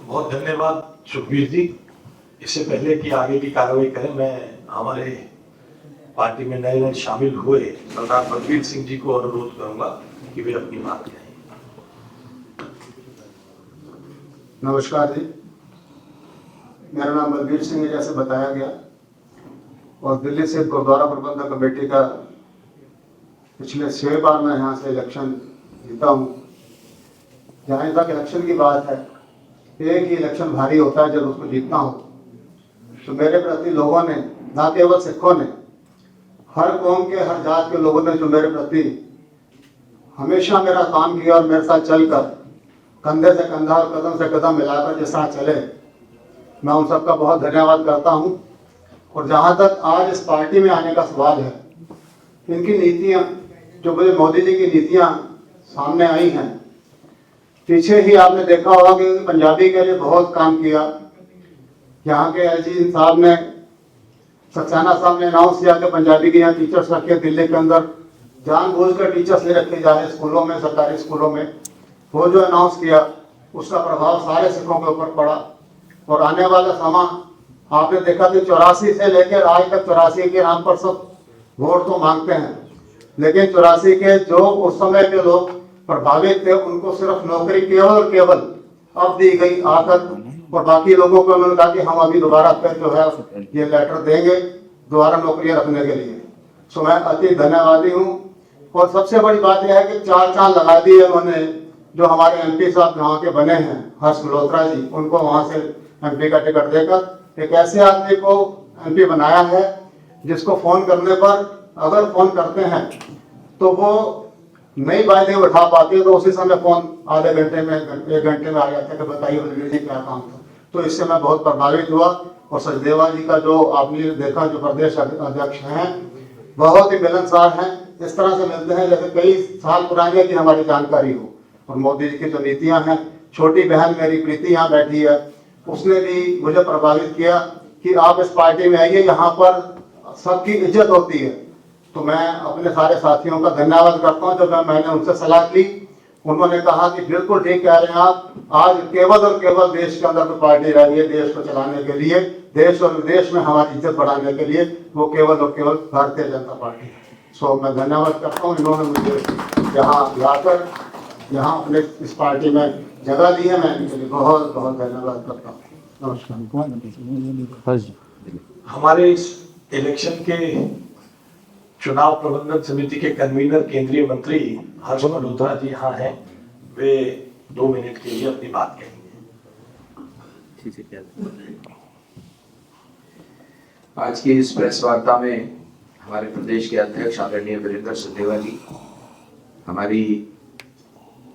बहुत धन्यवाद सुखबीर जी। इससे पहले कि आगे की कार्रवाई करें, मैं हमारे पार्टी में नए नए शामिल हुए सरदार बलबीर सिंह जी को अनुरोध करूंगा कि वे अपनी बात कहें। नमस्कार जी, मेरा नाम बलबीर सिंह है, जैसे बताया गया, और दिल्ली से गुरुद्वारा प्रबंधक कमेटी का पिछले 6 बार मैं यहाँ से इलेक्शन जीता हूँ। जहाँ तक इलेक्शन की बात है, एक ही इलेक्शन भारी होता है जब उसको जीतना हो। तो मेरे प्रति लोगों ने, ना केवल सिखों ने, हर कौम के, हर जात के लोगों ने जो मेरे प्रति हमेशा मेरा काम किया और मेरे साथ चलकर कंधे से कंधा और कदम से कदम मिलाकर जिस तरह चले, मैं उन सबका बहुत धन्यवाद करता हूं। और जहां तक आज इस पार्टी में आने का सवाल है, इनकी नीतियां, जो मुझे मोदी जी की नीतियां सामने आई हैं, पीछे ही आपने देखा होगा कि पंजाबी के लिए बहुत काम किया। यहाँ के एलजी साहब ने, सक्सेना साहब ने अनाउंस किया कि पंजाबी के यहाँ टीचर्स रखे दिल्ली के अंदर, जानबूझकर टीचर्स ले रखे जा रहे स्कूलों में, सरकारी स्कूलों में। वो जो अनाउंस किया, उसका प्रभाव सारे सिखों के ऊपर पड़ा। और आने वाला समा आपने देखा कि 84 से लेकर आज तक 84 के नाम पर सब वोट तो मांगते हैं, लेकिन 84 के जो उस समय के लोग प्रभावित थे, उनको सिर्फ नौकरी केवल और केवल अब दी गई आकर, और बाकी लोगों को उन्होंने कहा कि हम अभी दोबारा फिर जो है ये लेटर देंगे दोबारा नौकरियां रखने के लिए। सो मैं अति धन्यवादी हूँ। और सबसे बड़ी बात यह है कि 4 चांद लगा दिए उन्होंने, जो हमारे एमपी साहब यहाँ के बने हैं, हर्ष मल्होत्रा जी, उनको वहाँ से एमपी का टिकट देकर एक ऐसे आदमी को एमपी बनाया है जिसको फोन करने पर, अगर फोन करते हैं तो वो नई बातें उठा पाती है, तो उसी समय फोन आधे घंटे में, 1 घंटे में आ जाता है कि बताइए बलबीर जी क्या काम था। तो इससे मैं बहुत प्रभावित हुआ। और सचदेवा जी का जो आपने देखा, जो प्रदेश अध्यक्ष हैं, बहुत ही मिलनसार हैं, इस तरह से मिलते हैं जैसे कई साल पुरानी की हमारी जानकारी हो। और मोदी जी की जो नीतियां हैं, छोटी बहन मेरी प्रीति यहाँ बैठी है, उसने भी मुझे प्रभावित किया कि आप इस पार्टी में आइए, यहाँ पर सबकी इज्जत होती है। तो मैं अपने सारे साथियों का धन्यवाद करता हूँ। जब मैंने उनसे सलाह ली, उन्होंने कहा कि बिल्कुल ठीक कह रहे हैं आप, आज केवल और केवल देश के अंदर तो पार्टी रही है देश को चलाने के लिए, देश और विदेश में हमारी इज्जत बढ़ाने के लिए, वो केवल और केवल भारतीय जनता पार्टी है। सो मैं धन्यवाद करता हूँ, इन्होंने मुझे यहाँ लाकर यहाँ अपने इस पार्टी में जगह दी है, मैं इनके लिए बहुत बहुत धन्यवाद करता हूँ। नमस्कार। हमारे इस इलेक्शन के चुनाव प्रबंधन समिति के कन्वीनर केंद्रीय मंत्री हर्ष मल्होत्रा जी यहाँ हैं, वे 2 मिनट के लिए अपनी बात कहेंगे। आज की इस प्रेस वार्ता में हमारे प्रदेश के अध्यक्ष आदरणीय वीरेंद्र सचदेवा जी, हमारी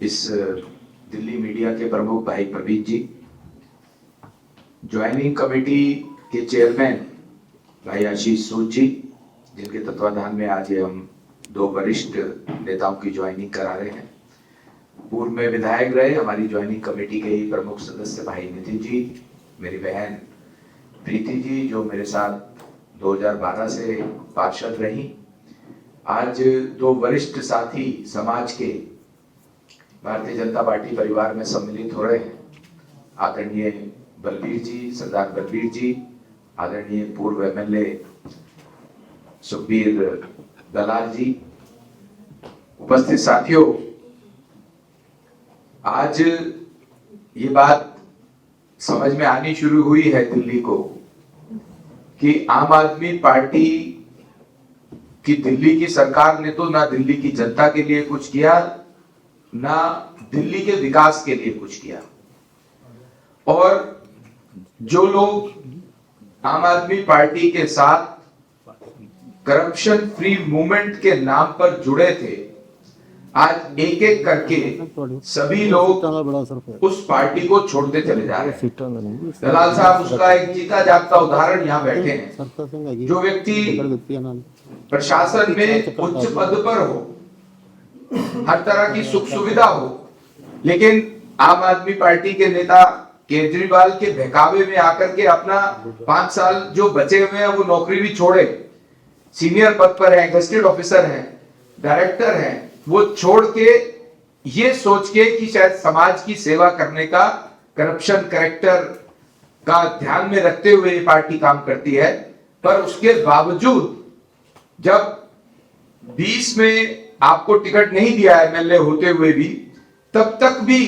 इस दिल्ली मीडिया के प्रमुख भाई प्रवीण जी, ज्वाइनिंग कमेटी के चेयरमैन भाई आशीष सूद जी, जिनके तत्वाधान में आज हम 2 वरिष्ठ नेताओं की ज्वाइनिंग करा रहे हैं। पूर्व में विधायक रहे हमारी ज्वाइनिंग कमेटी के ही प्रमुख सदस्य भाई नितिन जी, मेरी बहन प्रीति जी, जो मेरे साथ 2012 से पार्षद रही। आज 2 वरिष्ठ साथी समाज के भारतीय जनता पार्टी परिवार में सम्मिलित हो रहे हैं, आदरणीय बलबीर जी, सरदार बलबीर जी, आदरणीय पूर्व एमएलए सुखबीर दलाल जी, उपस्थित साथियों, आज ये बात समझ में आनी शुरू हुई है दिल्ली को कि आम आदमी पार्टी की दिल्ली की सरकार ने तो ना दिल्ली की जनता के लिए कुछ किया, ना दिल्ली के विकास के लिए कुछ किया। और जो लोग आम आदमी पार्टी के साथ करप्शन फ्री मूवमेंट के नाम पर जुड़े थे, आज एक एक करके सभी लोग उस पार्टी को छोड़ते चले जा रहे हैं। दलाल साहब उसका एक जीता जागता उदाहरण यहाँ बैठे हैं। जो व्यक्ति प्रशासन में उच्च पद पर हो, हर तरह की सुख सुविधा हो, लेकिन आम आदमी पार्टी के नेता केजरीवाल के बहकावे में आकर के अपना 5 साल जो बचे हुए हैं वो नौकरी भी छोड़े, सीनियर पद पर है, गेस्टेड ऑफिसर हैं, डायरेक्टर हैं, वो छोड़ के ये सोच के कि शायद समाज की सेवा करने का करप्शन कैरेक्टर का ध्यान में रखते हुए ये पार्टी काम करती है। पर उसके बावजूद जब 20 में आपको टिकट नहीं दिया एमएलए होते हुए भी, तब तक भी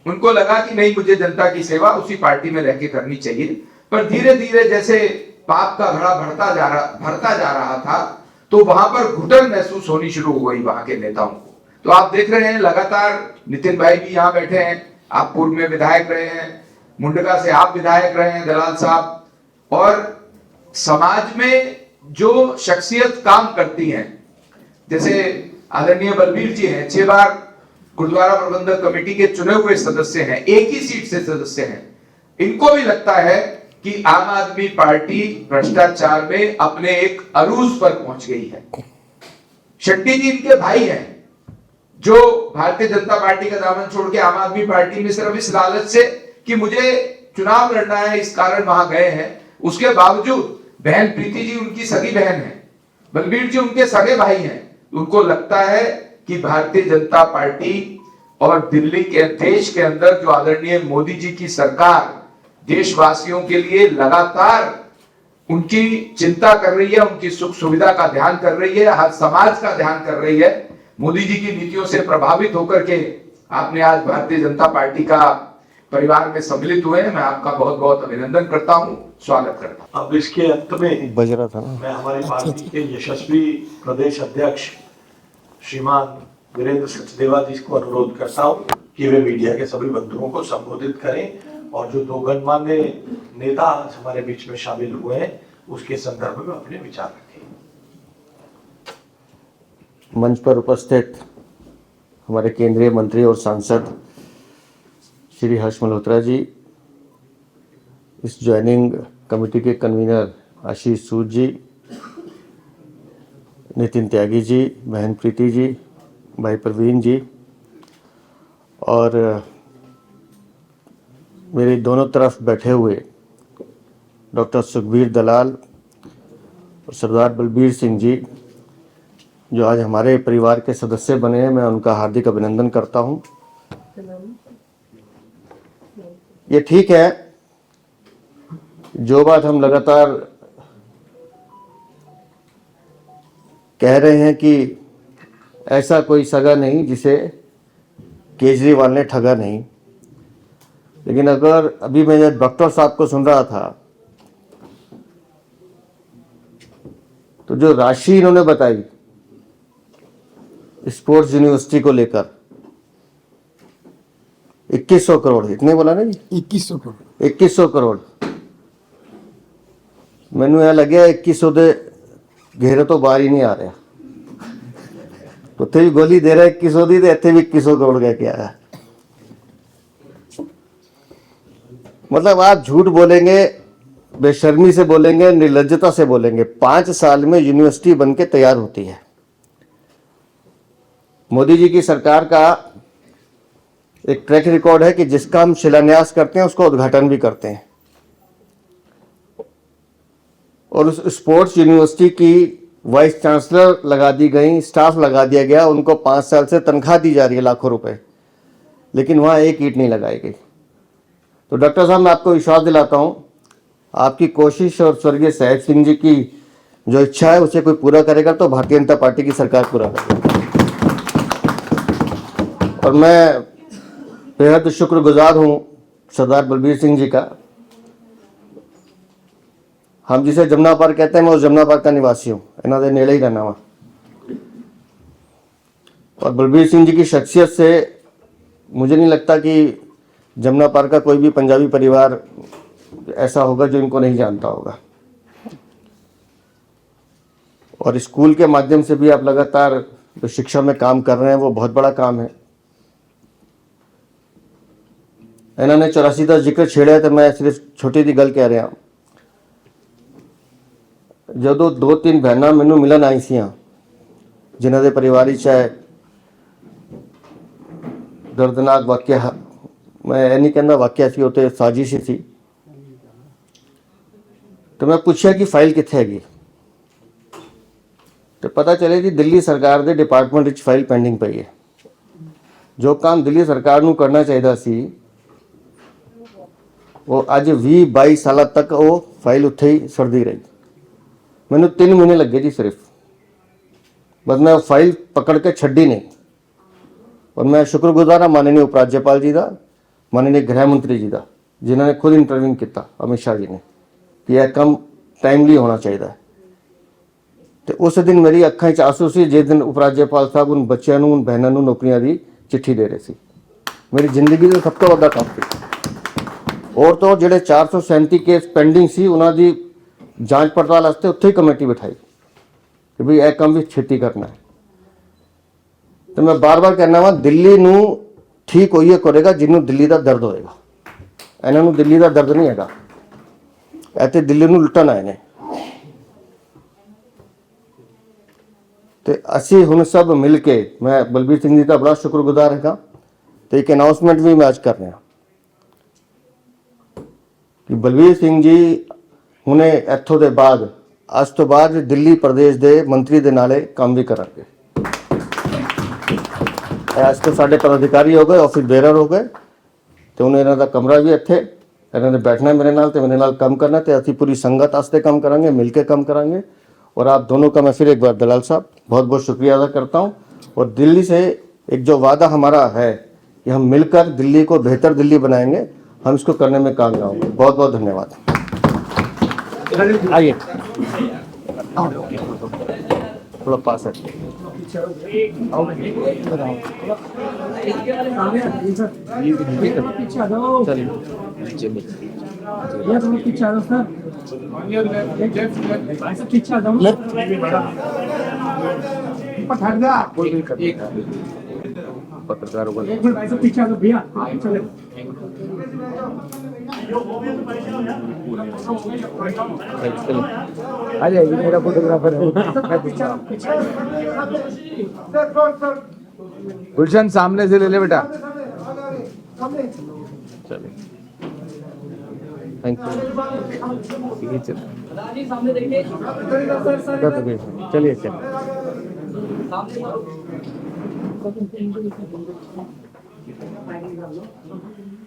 उनको लगा कि नहीं, मुझे जनता की सेवा उसी पार्टी में रह के करनी चाहिए। पर धीरे धीरे जैसे पाप का घड़ा भरता जा रहा था, तो वहां पर घुटन महसूस होनी शुरू हो गई वहां के नेताओं को। तो आप देख रहे हैं लगातार, नितिन भाई भी यहाँ बैठे हैं, आप पूर्व में विधायक रहे हैं, मुंडका से आप विधायक रहे हैं दलाल साहब, और समाज में जो शख्सियत काम करती हैं, जैसे आदरणीय बलबीर जी हैं, 6 बार गुरुद्वारा प्रबंधक कमेटी के चुने हुए सदस्य हैं, एक ही सीट से सदस्य हैं। इनको भी लगता है कि आम आदमी पार्टी भ्रष्टाचार में अपने एक अरूज पर पहुंच गई है। शेट्टी जी इनके भाई हैं, जो भारतीय जनता पार्टी का दामन छोड़ के आम आदमी पार्टी में सिर्फ इस लालच से कि मुझे चुनाव लड़ना है, इस कारण वहां गए हैं। उसके बावजूद बहन प्रीति जी उनकी सगी बहन है, बलबीर जी उनके सगे भाई हैं। उनको लगता है कि भारतीय जनता पार्टी और दिल्ली के देश के अंदर जो आदरणीय मोदी जी की सरकार देशवासियों के लिए लगातार उनकी चिंता कर रही है, उनकी सुख सुविधा का ध्यान कर रही है, हर समाज का ध्यान कर रही है। मोदी जी की नीतियों से प्रभावित होकर के आपने आज भारतीय जनता पार्टी का परिवार में सम्मिलित हुए हैं। मैं आपका बहुत बहुत अभिनंदन करता हूं, स्वागत करता हूं। अब इसके अंत में बज रहा था ना। मैं हमारी पार्टी के यशस्वी प्रदेश अध्यक्ष श्रीमान वीरेंद्र सचदेवा जी को अनुरोध करता हूं कि वे मीडिया के सभी बंधुओं को संबोधित करें और जो 2 गणमान्य नेता आज हमारे बीच में शामिल हुए हैं उसके संदर्भ में अपने विचार रखें। मंच पर उपस्थित हमारे केंद्रीय मंत्री और सांसद श्री हर्ष मल्होत्रा जी, इस ज्वाइनिंग कमेटी के कन्वीनर आशीष सूद जी, नितिन त्यागी जी, बहन प्रीति जी, भाई प्रवीण जी, और मेरे दोनों तरफ बैठे हुए डॉक्टर सुखबीर दलाल और सरदार बलबीर सिंह जी, जो आज हमारे परिवार के सदस्य बने हैं, मैं उनका हार्दिक अभिनंदन करता हूं। ये ठीक है, जो बात हम लगातार कह रहे हैं कि ऐसा कोई सगा नहीं जिसे केजरीवाल ने ठगा नहीं, लेकिन अगर अभी मैं जब डॉक्टर साहब को सुन रहा था तो जो राशि इन्होंने बताई स्पोर्ट्स यूनिवर्सिटी को लेकर 2100 करोड़, इतने बोला ना जी, 2100 करोड़ 2100 करोड़, मैनू यह लगे 2100 दे घेरे तो बाहर ही नहीं आ रहा। उत्थे भी गोली दे रहा 2100 दी, इत्थे भी 2100 करोड़ कह के आया। मतलब आप झूठ बोलेंगे, बेशर्मी से बोलेंगे, निर्लज्जता से बोलेंगे। 5 साल में यूनिवर्सिटी बन के तैयार होती है। मोदी जी की सरकार का एक ट्रैक रिकॉर्ड है कि जिसका हम शिलान्यास करते हैं उसका उद्घाटन भी करते हैं। और उस स्पोर्ट्स यूनिवर्सिटी की वाइस चांसलर लगा दी गई, स्टाफ लगा दिया गया, उनको 5 साल से तनख्वाह दी जा रही है लाखों रुपए, लेकिन वहां एक ईंट नहीं लगाई गई। तो डॉक्टर साहब, मैं आपको विश्वास दिलाता हूं, आपकी कोशिश और स्वर्गीय साहेब सिंह जी की जो इच्छा है उसे कोई पूरा करेगा तो भारतीय जनता पार्टी की सरकार पूरा करेगी। और मैं बेहद शुक्रगुजार हूं सरदार बलबीर सिंह जी का। हम जिसे जमुना पार्क कहते हैं, मैं उस जमुना पार्क का निवासी हूँ, इन्हों के नेड़े ही रहना वा। और बलबीर सिंह जी की शख्सियत से मुझे नहीं लगता कि जमुना पार्क का कोई भी पंजाबी परिवार ऐसा होगा जो इनको नहीं जानता होगा। और स्कूल के माध्यम से भी आप लगातार जो शिक्षा में काम कर रहे हैं वो बहुत बड़ा काम है। इन्होंने 84 का जिक्र छेड़ा, तो मैं सिर्फ छोटी सी गल कह रहा। ਜਦੋਂ 2-3 बहना मैनू मिलन आई सी, जिन्हों के परिवार है दर्दनाक वाਕਿਆ, मैं ये नहीं कहना वाਕਿਆ सी, तो साजिश ही सी। तो मैं पूछा कि फाइल कित्थे हैगी, तो पता चले कि दिल्ली सरकार के डिपार्टमेंट विच फाइल पेंडिंग पई है। जो काम दिल्ली सरकार नूं करना चाहिए सी ਉਹ ਅੱਜ 20-22 ਸਾਲਾਂ ਤੱਕ ਉਹ ਫਾਈਲ ਉੱਥੇ ਹੀ ਸੜਦੀ ਰਹੀ। ਮੈਨੂੰ 3 ਮਹੀਨੇ ਲੱਗੇ ਜੀ ਸਿਰਫ, ਬਸ ਮੈਂ ਫਾਈਲ ਪਕੜ ਕੇ ਛੱਡੀ ਨਹੀਂ। और मैं शुक्रगुजार हाँ माननीय उपराज्यपाल जी का, माननीय गृह मंत्री जी का, जिन्होंने खुद इंटरव्यून किया अमित शाह जी ने कि यह काम टाइमली होना चाहिए। तो उस दिन मेरी अखां च आंसू सी जिस दिन उपराज्यपाल साहब उन बच्चों उन बहनों नौकरियां की चिट्ठी दे रहे थे। मेरी जिंदगी का सब तो वड्डा काम सी। और तो जो 437 केस पेंडिंग सी उन्होंने जांच पड़ताल वास्ते उत्थे ही कमेटी बिठाई कि भाई यह काम भी छेती करना है। तो मैं बार बार कहना वा दिल्ली नू ठीक होइए करेगा जिन्होंने दिल्ली का दर्द होएगा। इन्हों दिल्ली का दर्द नहीं है, इतने दिल्ली नू लुटन आए ने। तो असी हुण सब मिल के, मैं बलबीर सिंह जी का बड़ा शुक्रगुजार है। तो एक अनाउंसमेंट भी मैं आज कर रहा कि बलबीर सिंह जी हुणे इत्थों के बाद अज तो बाद दिल्ली प्रदेश के मंत्री के नाले काम भी करांगे। अज तो साढ़े पदाधिकारी हो गए, ऑफिस बेरर हो गए, तो उन्हें इन्हों का कमरा भी इत्थे, इन्होंने बैठना मेरे नाल, तो मेरे नाल काम करना, तो असी पूरी संगत वास्ते काम करांगे, मिल के काम करांगे। और आप दोनों का मैं फिर एक बार दलाल साहब बहुत बहुत शुक्रिया अदा करता हूँ। और दिल्ली से एक जो वादा हमारा है कि हम मिलकर दिल्ली को बेहतर दिल्ली बनाएंगे, हम इसको करने में कामयाब होंगे। बहुत बहुत धन्यवाद। आइए थोड़ा पास है। पत्रकारों आ जाएगी, मेरा फोटोग्राफर है। गुलशन सामने से ले ले बेटा। चलिए थैंक यू। चलिए चलिए।